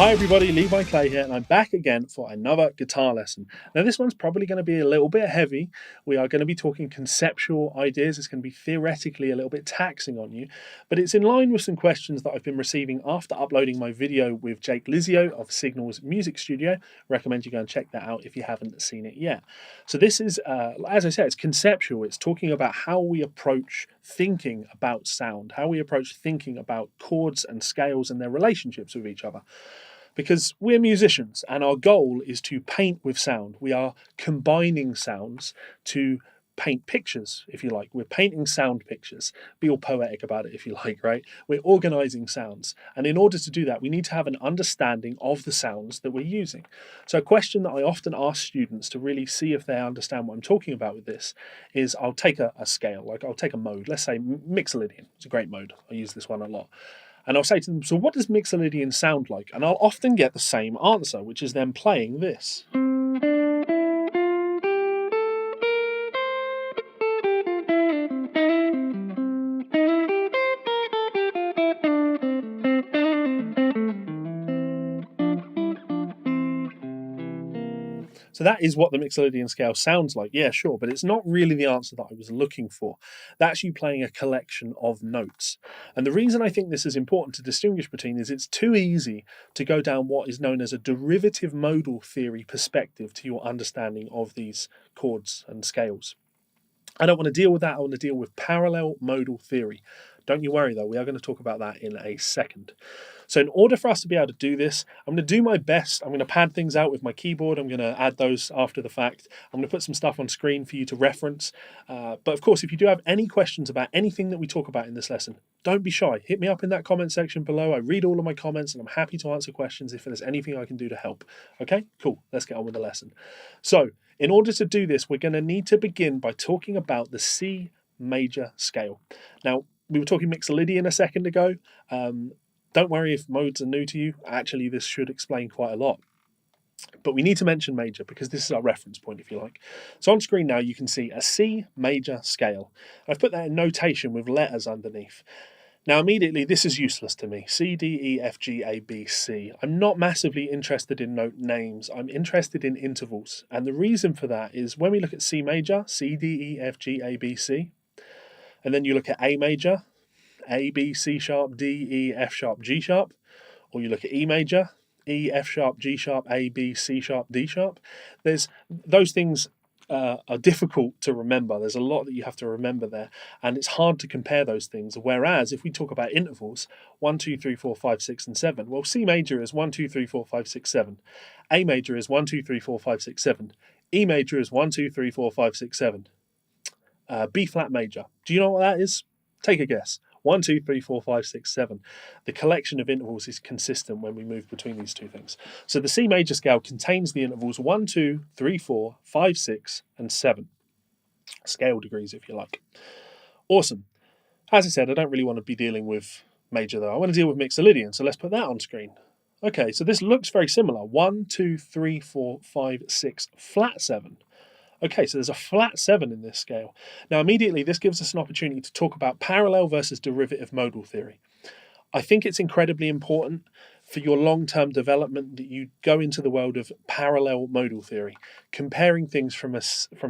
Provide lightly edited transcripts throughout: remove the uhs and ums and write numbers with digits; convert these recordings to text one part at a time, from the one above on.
Hi everybody, Levi Clay here, and I'm back again for another guitar lesson. Now this one's probably going to be a little bit heavy. We are going to be talking conceptual ideas. It's going to be theoretically a little bit taxing on you, but it's in line with some questions that I've been receiving after uploading my video with Jake Lizio of Signal's Music Studio. Recommend you go and check that out if you haven't seen it yet. So this is, as I said, it's conceptual. It's talking about how we approach thinking about sound, how we approach thinking about chords and scales and their relationships with each other. Because we're musicians and our goal is to paint with sound. We are combining sounds to paint pictures, if you like. We're painting sound pictures. Be all poetic about it if you like, right? We're organizing sounds. And in order to do that, we need to have an understanding of the sounds that we're using. So a question that I often ask students to really see if they understand what I'm talking about with this is I'll take a scale, like I'll take a mode. Let's say mixolydian. It's a great mode. I use this one a lot. And I'll say to them, so what does mixolydian sound like? And I'll often get the same answer, which is them playing this. So that is what the mixolydian scale sounds like. Yeah, sure, but it's not really the answer that I was looking for. That's you playing a collection of notes. And the reason I think this is important to distinguish between is it's too easy to go down what is known as a derivative modal theory perspective to your understanding of these chords and scales. I don't want to deal with that. I want to deal with parallel modal theory. Don't you worry though, we are going to talk about that in a second. So in order for us to be able to do this, I'm going to do my best. I'm going to pad things out with my keyboard. I'm going to add those after the fact. I'm going to put some stuff on screen for you to reference. But of course, if you do have any questions about anything that we talk about in this lesson, don't be shy. Hit me up in that comment section below. I read all of my comments and I'm happy to answer questions if there's anything I can do to help. Okay, cool. Let's get on with the lesson. So in order to do this, we're going to need to begin by talking about the C major scale. Now, we were talking mixolydian a second ago. Don't worry if modes are new to you. Actually, this should explain quite a lot. But we need to mention major because this is our reference point, if you like. So on screen now, you can see a C major scale. I've put that in notation with letters underneath. Now, immediately, this is useless to me. C, D, E, F, G, A, B, C. I'm not massively interested in note names. I'm interested in intervals. And the reason for that is when we look at C major, C, D, E, F, G, A, B, C, and then you look at A major, A, B, C sharp, D, E, F sharp, G sharp, or you look at E major, E, F sharp, G sharp, A, B, C sharp, D sharp. Those things are difficult to remember. There's a lot that you have to remember there, and it's hard to compare those things. Whereas if we talk about intervals, 1, 2, 3, 4, 5, 6, and 7, well, C major is 1, 2, 3, 4, 5, 6, 7. A major is 1, 2, 3, 4, 5, 6, 7. E major is 1, 2, 3, 4, 5, 6, 7. B flat major. Do you know what that is? Take a guess. 1, 2, 3, 4, 5, 6, 7. The collection of intervals is consistent when we move between these two things. So the C major scale contains the intervals 1, 2, 3, 4, 5, 6, and 7. Scale degrees, if you like. Awesome. As I said, I don't really want to be dealing with major, though. I want to deal with mixolydian, so let's put that on screen. Okay, so this looks very similar. 1, 2, 3, 4, 5, 6, flat 7. Okay, so there's a flat 7 in this scale. Now, immediately, this gives us an opportunity to talk about parallel versus derivative modal theory. I think it's incredibly important for your long-term development that you go into the world of parallel modal theory, comparing things from a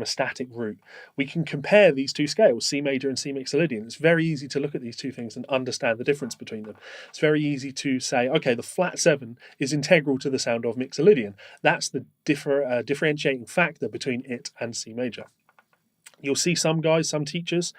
static root. We can compare these two scales, C major and C mixolydian. It's very easy to look at these two things and understand the difference between them. It's very easy to say, okay, the flat 7 is integral to the sound of mixolydian. That's the differentiating factor between it and C major. You'll see some guys, some teachers,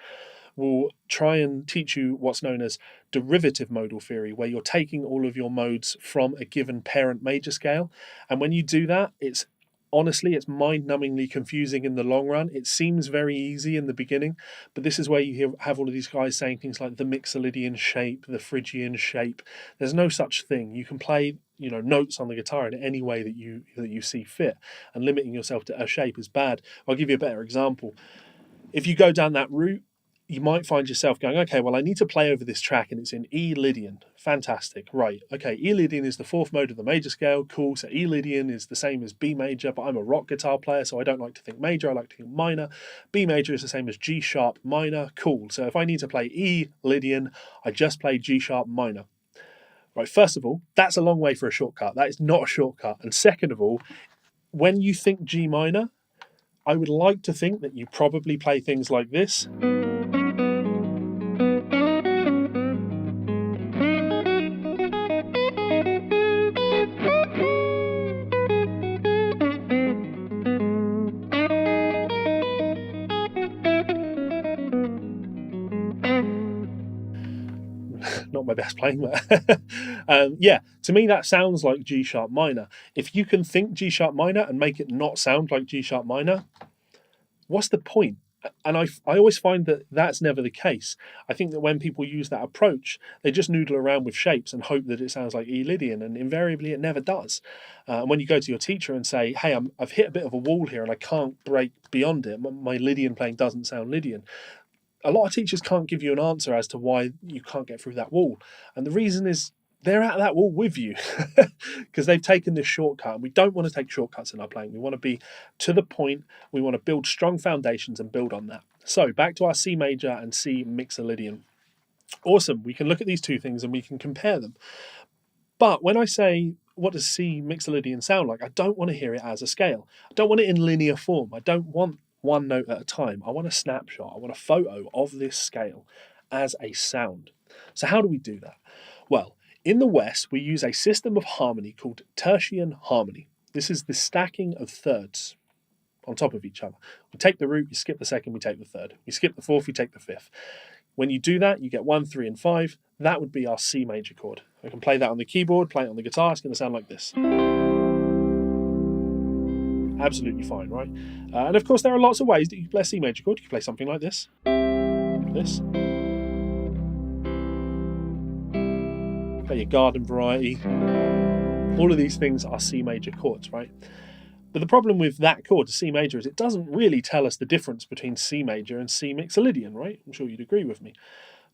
will try and teach you what's known as derivative modal theory, where you're taking all of your modes from a given parent major scale. And when you do that, it's mind-numbingly confusing in the long run. It seems very easy in the beginning, but this is where you have all of these guys saying things like the mixolydian shape, the Phrygian shape. There's no such thing. You can play notes on the guitar in any way that you see fit, and limiting yourself to a shape is bad. I'll give you a better example. If you go down that route, you might find yourself going, okay, well, I need to play over this track and it's in E Lydian. Fantastic. Right. Okay. E Lydian is the fourth mode of the major scale. Cool. So E Lydian is the same as B major, but I'm a rock guitar player, so I don't like to think major. I like to think minor. B major is the same as G sharp minor. Cool. So if I need to play E Lydian, I just play G sharp minor. Right, first of all, that's a long way for a shortcut. That is not a shortcut. And second of all, when you think G minor, I would like to think that you probably play things like this. Not my best playing, but yeah, to me that sounds like G sharp minor. If you can think G sharp minor and make it not sound like G sharp minor, what's the point? And I always find that that's never the case. I think that when people use that approach, they just noodle around with shapes and hope that it sounds like E Lydian, and invariably it never does. And when you go to your teacher and say, hey, I've hit a bit of a wall here and I can't break beyond it, my Lydian playing doesn't sound Lydian, a lot of teachers can't give you an answer as to why you can't get through that wall. And the reason is they're at that wall with you because they've taken this shortcut. And we don't want to take shortcuts in our playing. We want to be to the point. We want to build strong foundations and build on that. So back to our C major and C mixolydian. Awesome. We can look at these two things and we can compare them. But when I say, what does C mixolydian sound like? I don't want to hear it as a scale. I don't want it in linear form. I don't want one note at a time. I want a snapshot. I want a photo of this scale as a sound. So how do we do that? Well, in the West, we use a system of harmony called tertian harmony. This is the stacking of thirds on top of each other. We take the root, we skip the second, we take the third. We skip the fourth, we take the fifth. When you do that, you get 1, 3, and 5. That would be our C major chord. I can play that on the keyboard, play it on the guitar. It's going to sound like this. Absolutely fine, right? And of course, there are lots of ways that you can play a C major chord. You can play something like this. This. Play your garden variety. All of these things are C major chords, right? But the problem with that chord, C major, is it doesn't really tell us the difference between C major and C mixolydian, right? I'm sure you'd agree with me.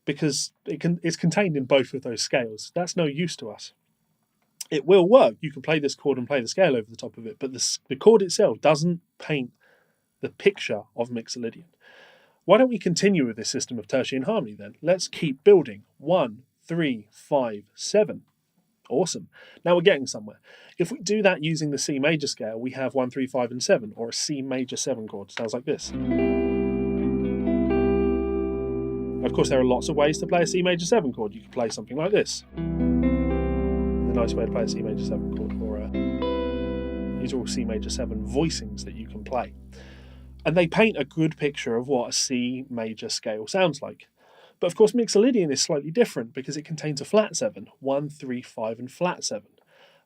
Because it's contained in both of those scales. That's no use to us. It will work. You can play this chord and play the scale over the top of it, but the chord itself doesn't paint the picture of mixolydian. Why don't we continue with this system of tertian harmony then? Let's keep building. 1, 3, 5, 7. Awesome. Now we're getting somewhere. If we do that using the C major scale, we have 1, 3, 5, and 7, or a C major 7 chord. Sounds like this. Of course, there are lots of ways to play a C major 7 chord. You could play something like this. A nice way to play a C major 7 chord, or these are all C major 7 voicings that you can play. And they paint a good picture of what a C major scale sounds like. But of course, mixolydian is slightly different because it contains a flat 7, 1, 3, 5, and flat 7.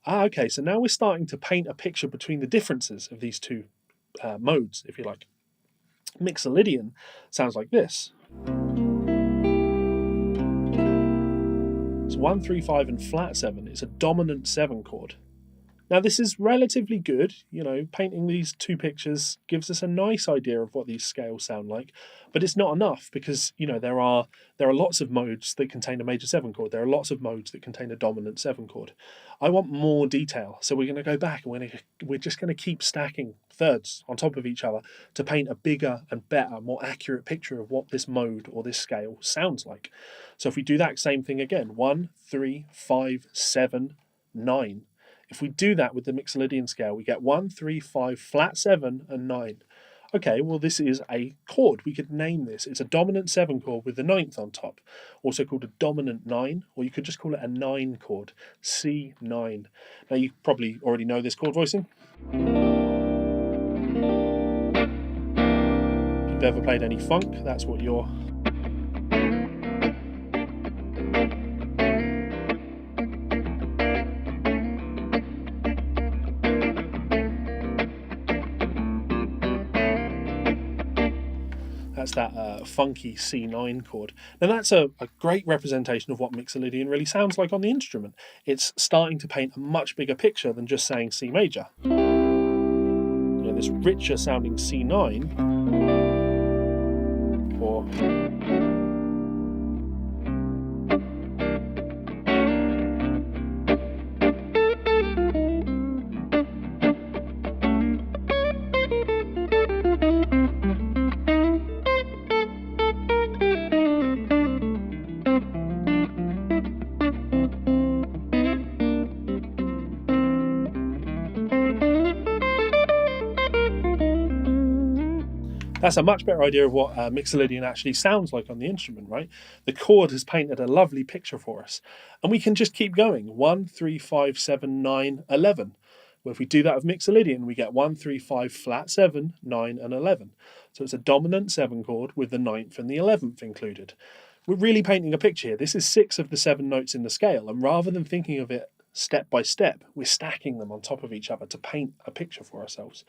Okay, so now we're starting to paint a picture between the differences of these two modes, if you like. Mixolydian sounds like this. So 1, 3, 5, and flat 7 is a dominant 7 chord. Now this is relatively good, painting these two pictures gives us a nice idea of what these scales sound like, but it's not enough because, there are lots of modes that contain a major 7 chord. There are lots of modes that contain a dominant 7 chord. I want more detail, so we're going to go back and we're just going to keep stacking thirds on top of each other to paint a bigger and better, more accurate picture of what this mode or this scale sounds like. So if we do that same thing again, 1, 3, 5, 7, 9. If we do that with the mixolydian scale, we get 1, 3, 5, flat 7, and 9. Okay, well this is a chord. We could name this. It's a dominant 7 chord with the 9th on top, also called a dominant 9, or you could just call it a 9 chord, C9. Now you probably already know this chord voicing. If you've ever played any funk, that's what you're... That's that funky C9 chord. Now that's a great representation of what mixolydian really sounds like on the instrument. It's starting to paint a much bigger picture than just saying C major. This richer sounding C9, or That's a much better idea of what mixolydian actually sounds like on the instrument, right? The chord has painted a lovely picture for us. And we can just keep going. 1, 3, 5, 7, 9, 11. Well, if we do that with mixolydian, we get 1, 3, 5, flat 7, 9, and 11. So it's a dominant 7 chord with the 9th and the 11th included. We're really painting a picture here. This is 6 of the 7 notes in the scale, and rather than thinking of it step by step, we're stacking them on top of each other to paint a picture for ourselves.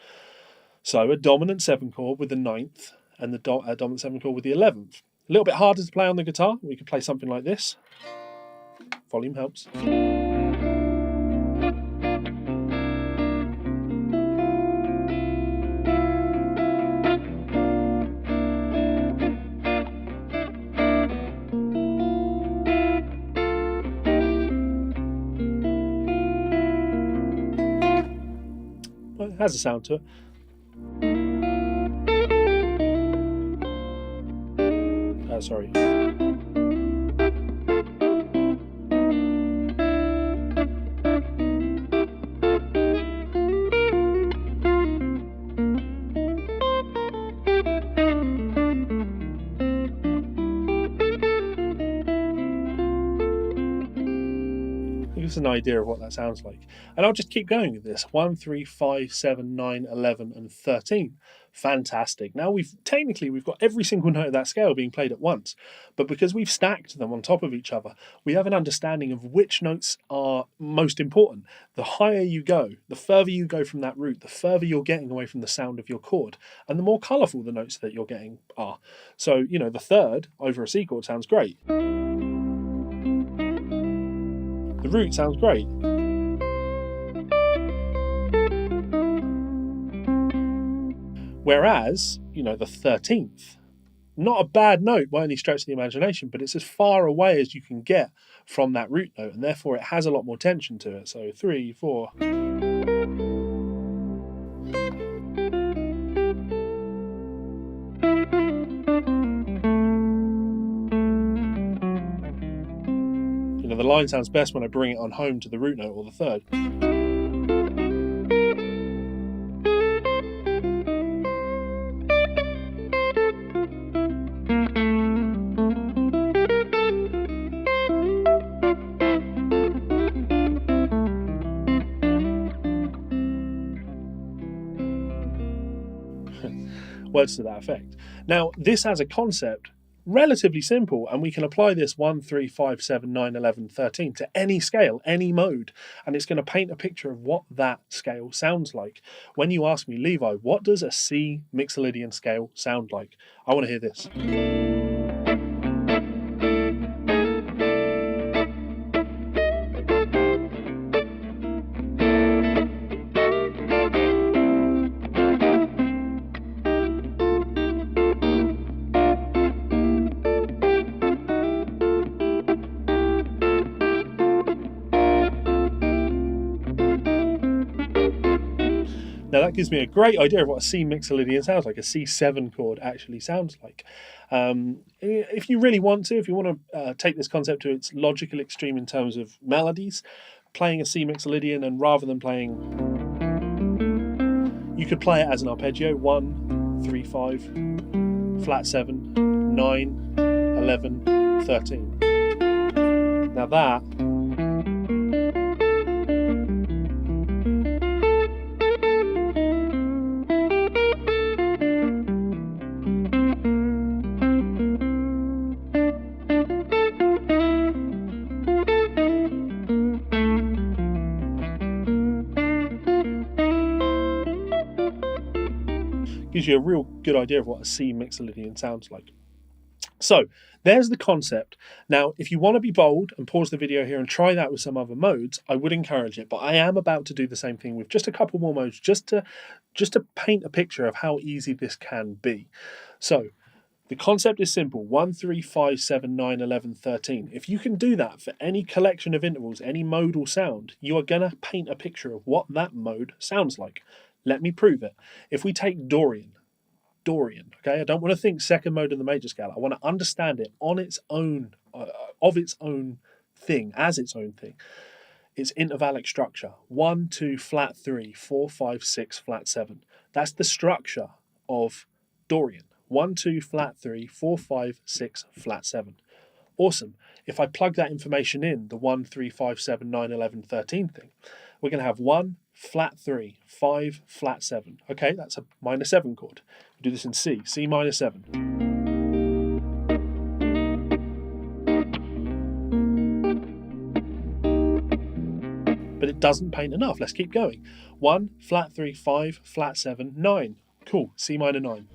So a dominant 7 chord with the 9th and the dominant 7 chord with the 11th. A little bit harder to play on the guitar. We could play something like this. Volume helps. Well, it has a sound to it. Sorry. Give us an idea of what that sounds like. And I'll just keep going with this. 1, 3, 5, 7, 9, 11, and 13. Fantastic. Now we've got every single note of that scale being played at once. But because we've stacked them on top of each other, we have an understanding of which notes are most important. The higher you go, the further you go from that root, the further you're getting away from the sound of your chord, and the more colourful the notes that you're getting are. So, the third over a C chord sounds great. The root sounds great. Whereas, the 13th, not a bad note by any stretch of the imagination, but it's as far away as you can get from that root note, and therefore it has a lot more tension to it. So 3, 4. The line sounds best when I bring it on home to the root note or the third. Words to that effect. Now, this as a concept, relatively simple, and we can apply this 1, 3, 5, 7, 9, 11, 13 to any scale, any mode, and it's going to paint a picture of what that scale sounds like. When you ask me, Levi, what does a C mixolydian scale sound like? I want to hear this. Now that gives me a great idea of what a C mixolydian sounds like, a C7 chord actually sounds like. If you really want to, if you want to take this concept to its logical extreme in terms of melodies, playing a C mixolydian, and rather than playing, you could play it as an arpeggio, 1, 3, 5, flat 7, 9, 11, 13. Now that gives you a real good idea of what a C mixolydian sounds like. So there's the concept. Now, if you want to be bold and pause the video here and try that with some other modes, I would encourage it. But I am about to do the same thing with just a couple more modes, just to paint a picture of how easy this can be. So the concept is simple: 1, 3, 5, 7, 9, 11, 13. If you can do that for any collection of intervals, any modal sound, you are going to paint a picture of what that mode sounds like. Let me prove it. If we take Dorian, okay? I don't want to think second mode in the major scale. I want to understand it on its own, of its own thing, as its own thing. It's intervallic structure. 1, 2, flat 3, 4, 5, 6, flat 7. That's the structure of Dorian. 1, 2, flat 3, 4, 5, 6, flat 7. Awesome. If I plug that information in, the 1, 3, 5, 7, 9, 11, 13 thing, we're going to have 1, flat 3, 5, flat 7. Okay, that's a minor 7 chord. We do this in C, C minor 7. But it doesn't paint enough. Let's keep going. 1, flat 3, 5, flat 7, 9. Cool, C minor 9.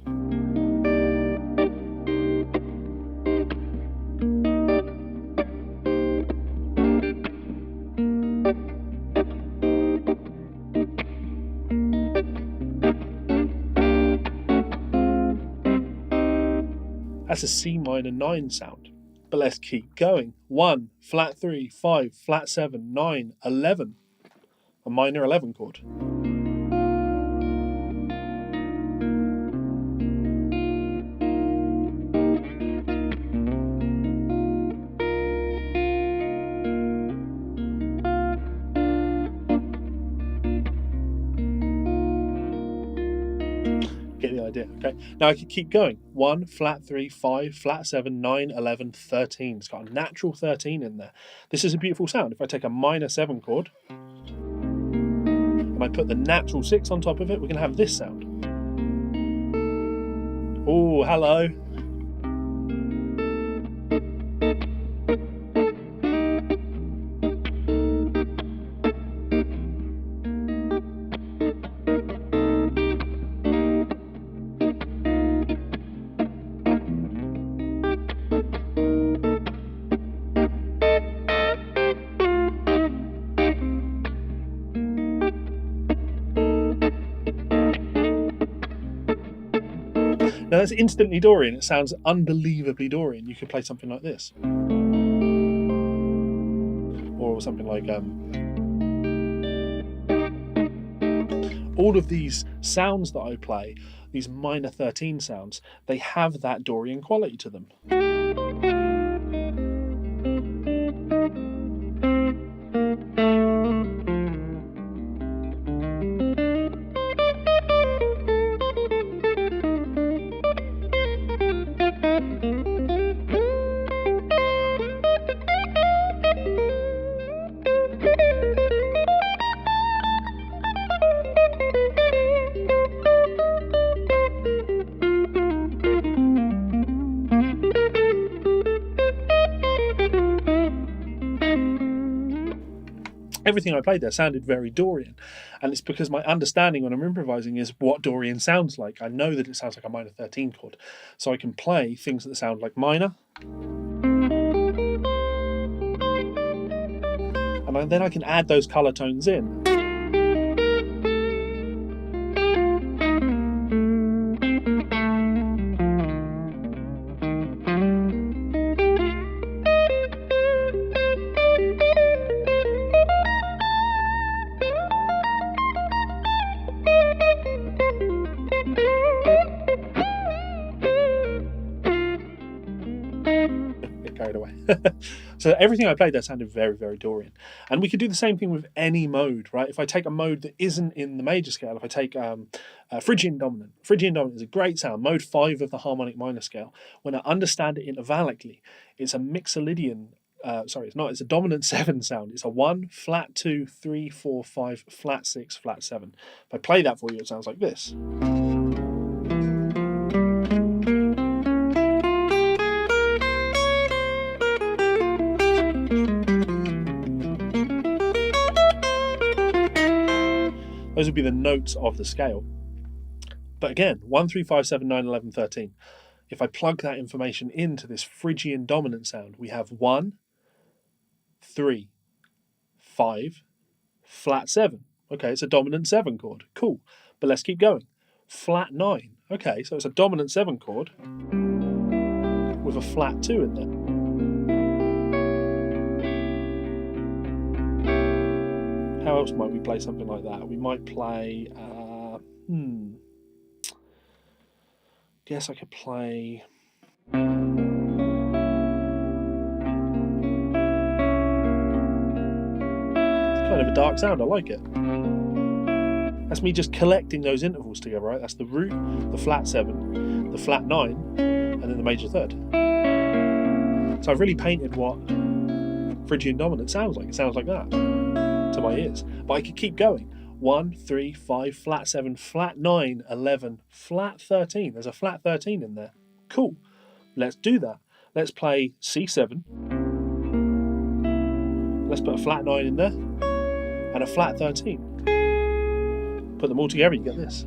That's a C minor 9 sound. But let's keep going. 1, flat 3, 5, flat 7, 9, 11. A minor 11 chord. Get the idea, okay? Now I can keep going. 1, flat 3, 5, flat 7, 9, 11, 13. It's got a natural 13 in there. This is a beautiful sound. If I take a minor 7 chord and I put the natural 6 on top of it, we're going to have this sound. Oh, hello. Now that's instantly Dorian. It sounds unbelievably Dorian. You could play something like this. Or something like... all of these sounds that I play, these minor 13 sounds, they have that Dorian quality to them. Everything I played there sounded very Dorian, and it's because my understanding when I'm improvising is what Dorian sounds like. I know that it sounds like a minor 13 chord, so I can play things that sound like minor, and then I can add those colour tones in. Carried away. So everything I played there sounded very, very Dorian. And we could do the same thing with any mode, right? If I take a mode that isn't in the major scale, if I take Phrygian dominant. Phrygian dominant is a great sound, mode 5 of the harmonic minor scale. When I understand it intervallically, it's a mixolydian, sorry, it's not, it's a dominant 7 sound. It's a 1, flat 2, 3, 4, 5, flat 6, flat 7. If I play that for you, it sounds like this. Those would be the notes of the scale. But again, 1, 3, 5, 7, 9, 11, 13. If I plug that information into this Phrygian dominant sound, we have 1, 3, 5, flat 7. Okay, it's a dominant 7 chord. Cool. But let's keep going. Flat 9. Okay, so it's a dominant 7 chord with a flat 2 in there. How else might we play something like that? We might play... guess I could play... It's kind of a dark sound, I like it. That's me just collecting those intervals together, right? That's the root, the flat 7, the flat 9, and then the major third. So I've really painted what Phrygian dominant sounds like. It sounds like that to my ears. But I could keep going. 1, 3, 5, flat 7, flat 9, 11, flat 13. There's a flat 13 in there. Cool. Let's do that. Let's play C7. Let's put a flat 9 in there and a flat 13. Put them all together, you get this.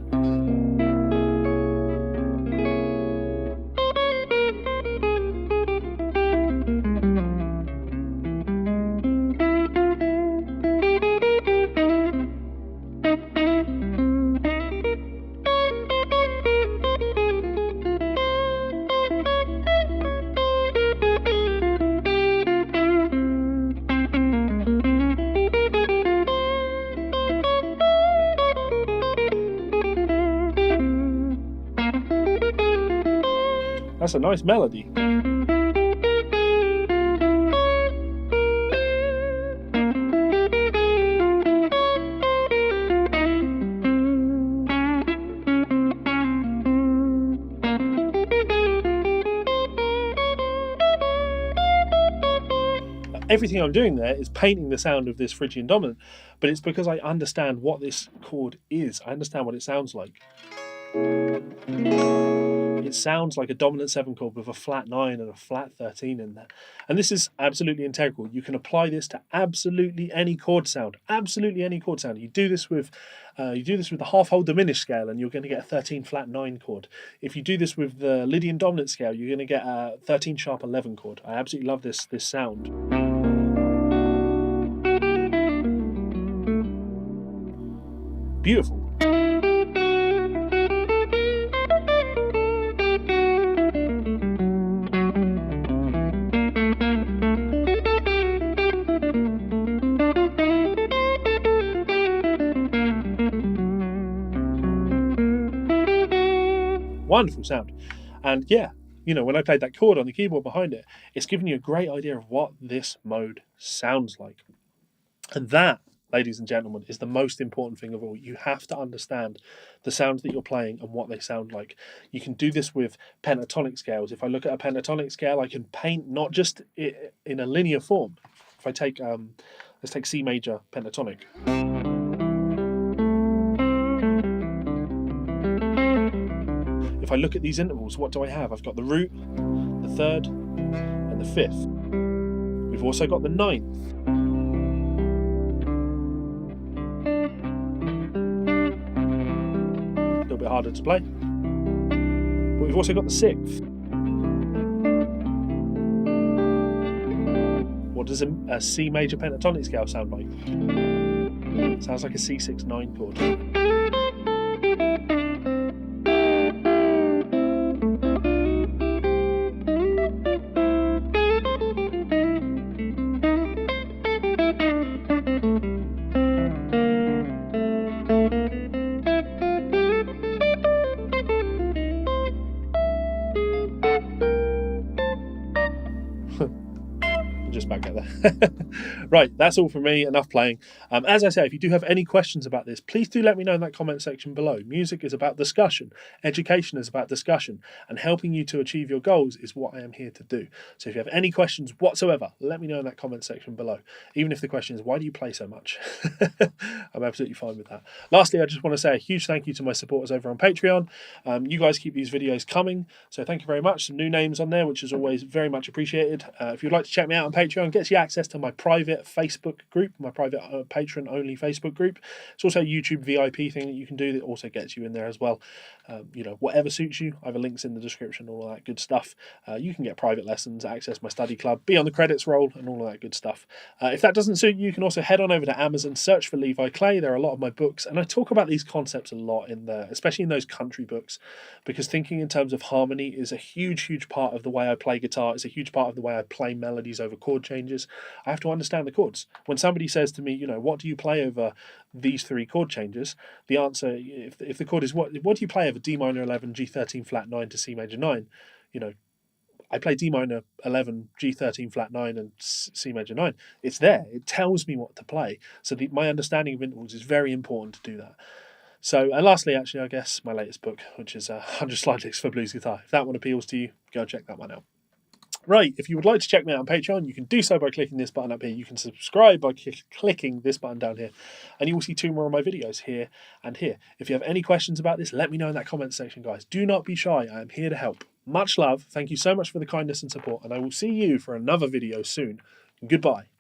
That's a nice melody. Everything I'm doing there is painting the sound of this Phrygian dominant, but it's because I understand what this chord is. I understand what it sounds like. It sounds like a dominant 7 chord with a flat 9 and a flat 13 in there. And this is absolutely integral. You can apply this to absolutely any chord sound. Absolutely any chord sound. You do this with the half-whole diminished scale and you're going to get a 13 flat 9 chord. If you do this with the Lydian dominant scale, you're going to get a 13 sharp 11 chord. I absolutely love this sound. Beautiful. Wonderful sound. And yeah, you know, when I played that chord on the keyboard behind it, it's giving you a great idea of what this mode sounds like. And that, ladies and gentlemen, is the most important thing of all. You have to understand the sounds that you're playing and what they sound like. You can do this with pentatonic scales. If I look at a pentatonic scale, I can paint not just in a linear form. If I take, let's take C major pentatonic. If I look at these intervals, what do I have? I've got the root, the third, and the fifth. We've also got the ninth. A little bit harder to play. But we've also got the sixth. What does a C major pentatonic scale sound like? It sounds like a C6 9 chord. Just back out there. Right, that's all from me. Enough playing. As I say, if you do have any questions about this, please do let me know in that comment section below. Music is about discussion. Education is about discussion. And helping you to achieve your goals is what I am here to do. So if you have any questions whatsoever, let me know in that comment section below. Even if the question is, why do you play so much? I'm absolutely fine with that. Lastly, I just want to say a huge thank you to my supporters over on Patreon. You guys keep these videos coming. So thank you very much. Some new names on there, which is always very much appreciated. If you'd like to check me out on Patreon, gets you access to my private Facebook group, my private patron-only Facebook group. It's also a YouTube VIP thing that you can do that also gets you in there as well. You know, whatever suits you. I have links in the description, all that good stuff. You can get private lessons, access my study club, be on the credits roll, and all of that good stuff. If that doesn't suit you, you can also head on over to Amazon, search for Levi Clay. There are a lot of my books, and I talk about these concepts a lot in there, especially in those country books, because thinking in terms of harmony is a huge, huge part of the way I play guitar. It's a huge part of the way I play melodies over chord changes. I have to understand the chords. When somebody says to me, you know, what do you play over these 3 chord changes? The answer, if the chord is what do you play over D minor 11, G13 flat 9 to C major 9? You know, I play D minor 11, G13 flat 9 and C major 9. It's there. It tells me what to play. So my understanding of intervals is very important to do that. So, and lastly, actually, I guess my latest book, which is 100 Slide Licks for Blues Guitar. If that one appeals to you, go check that one out. Right, if you would like to check me out on Patreon, you can do so by clicking this button up here. You can subscribe by clicking this button down here. And you will see 2 more of my videos here and here. If you have any questions about this, let me know in that comment section, guys. Do not be shy. I am here to help. Much love. Thank you so much for the kindness and support. And I will see you for another video soon. Goodbye.